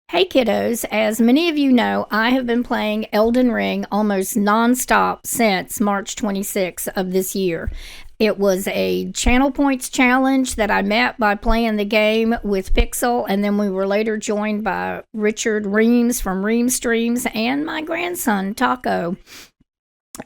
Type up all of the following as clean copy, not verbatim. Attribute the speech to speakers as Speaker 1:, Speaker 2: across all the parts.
Speaker 1: Hey kiddos, as many of you know, I have been playing Elden Ring almost nonstop since March 26th of this year. It was a channel points challenge that I met by playing the game with Pixel, and then we were later joined by Richard Reams from Reams Streams and my grandson, Taco.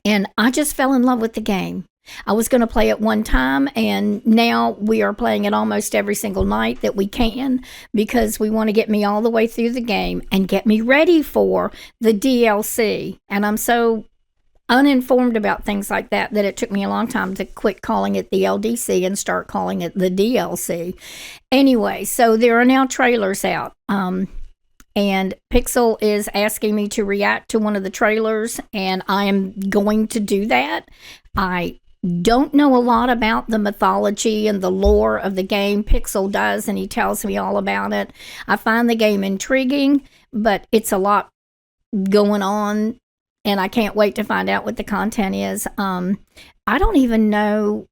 Speaker 1: And I just fell in love with the game. I was going to play it one time, and now we are playing it almost every single night that we can because we want to get me all the way through the game and get me ready for the DLC. And I'm so uninformed about things like that it took me a long time to quit calling it the LDC and start calling it the DLC. Anyway, so there are now trailers out. And Pixel is asking me to react to one of the trailers, and I am going to do that. I don't know a lot about the mythology and the lore of the game. Pixel does, and he tells me all about it. I find the game intriguing, but it's a lot going on, and I can't wait to find out what the content is. I don't even know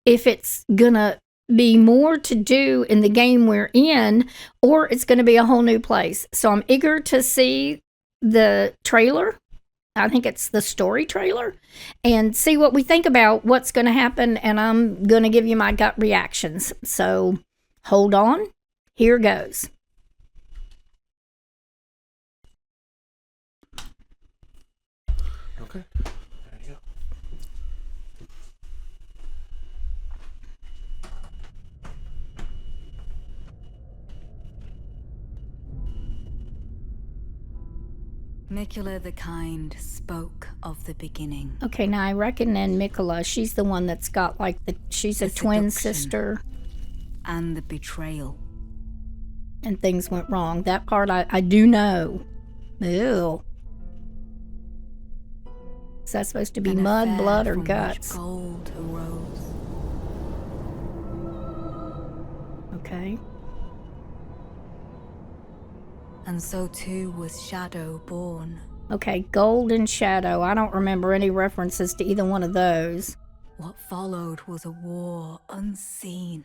Speaker 1: if it's gonna be more to do in the game we're in, or it's going to be a whole new place. So I'm eager to see the trailer. I think it's the story trailer, and see what we think about what's going to happen, and I'm going to give you my gut reactions. So hold on. Here goes.
Speaker 2: Okay. There you go.
Speaker 3: Mikula the Kind spoke of the beginning.
Speaker 1: Okay, now I reckon then Mikula, she's the one that's got like she's a twin sister.
Speaker 3: And the betrayal.
Speaker 1: And things went wrong. That part I do know. Ew. Is that supposed to be mud, blood, or guts?
Speaker 3: Gold arose.
Speaker 1: Okay.
Speaker 3: And so too was Shadow born.
Speaker 1: Okay, gold and shadow. I don't remember any references to either one of those.
Speaker 3: What followed was a war unseen.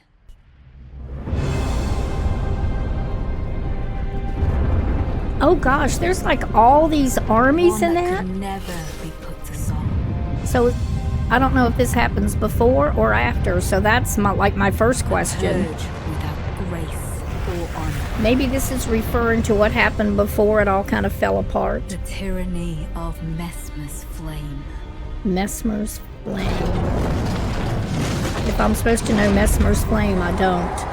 Speaker 1: Oh gosh, there's like all these armies in that?
Speaker 3: Could never be put to song.
Speaker 1: So I don't know if this happens before or after, so that's my first question.
Speaker 3: Purge without grace or honor.
Speaker 1: Maybe this is referring to what happened before it all kind of fell apart.
Speaker 3: The tyranny of Mesmer's flame.
Speaker 1: Mesmer's flame. If I'm supposed to know Mesmer's flame, I don't.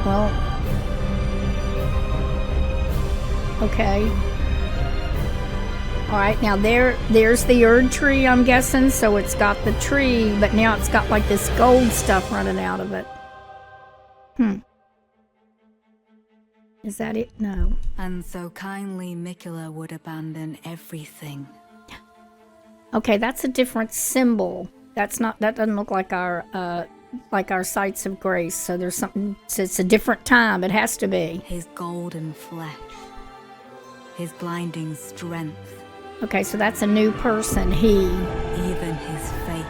Speaker 1: Well, okay. All right, now there's the Erdtree, I'm guessing. So it's got the tree, but now it's got like this gold stuff running out of it. Is that it? No.
Speaker 3: And so kindly Mikula would abandon everything.
Speaker 1: Okay, that's a different symbol. That doesn't look like our sights of grace. So there's something. It's a different time. It has to be.
Speaker 3: His golden flesh. His blinding strength.
Speaker 1: Okay, so that's a new person. He.
Speaker 3: Even his fate.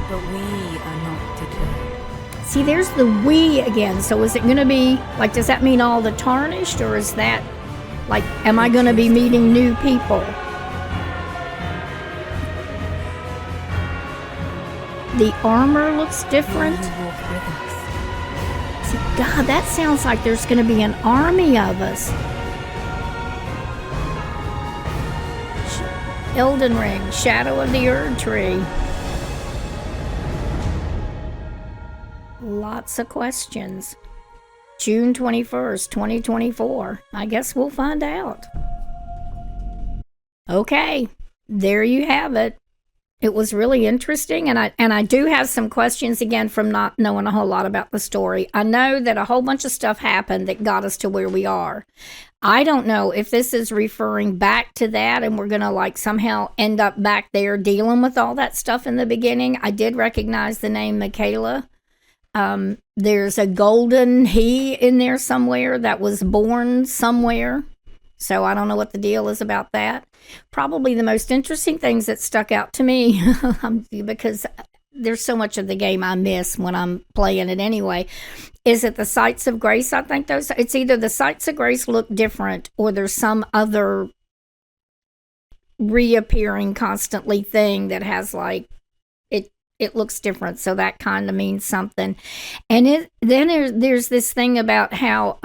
Speaker 3: But we are not deterred.
Speaker 1: See, there's the we again. So is it going to be, like, does that mean all the tarnished? Or is that, like, am I going to be meeting new people? The armor looks different. See, God, that sounds like there's going to be an army of us. Elden Ring, Shadow of the Erdtree. Lots of questions. June 21st, 2024. I guess we'll find out. Okay, there you have it. It was really interesting, and I do have some questions again from not knowing a whole lot about the story. I know that a whole bunch of stuff happened that got us to where we are. I don't know if this is referring back to that, and we're going to like somehow end up back there dealing with all that stuff in the beginning. I did recognize the name Michaela. There's a golden he in there somewhere that was born somewhere. So I don't know what the deal is about that. Probably the most interesting things that stuck out to me, because there's so much of the game I miss when I'm playing it anyway, is it the Sights of Grace? I think it's either the Sights of Grace look different or there's some other reappearing constantly thing that has like it looks different, so that kind of means something. And there's this thing about how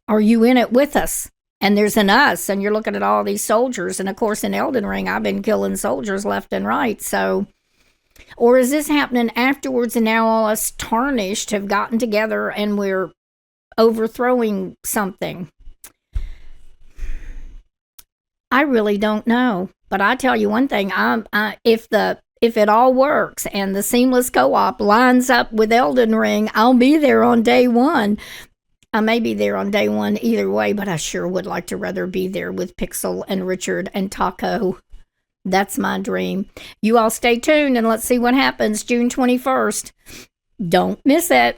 Speaker 1: are you in it with us? And there's an us, and you're looking at all these soldiers, and of course in Elden Ring I've been killing soldiers left and right. So, or is this happening afterwards, and now all us tarnished have gotten together and we're overthrowing something? I really don't know. But I tell you one thing, if it all works and the seamless co-op lines up with Elden Ring, I'll be there on day one. I may be there on day one either way, but I sure would like to rather be there with Pixel and Richard and Taco. That's my dream. You all stay tuned and let's see what happens June 21st. Don't miss it.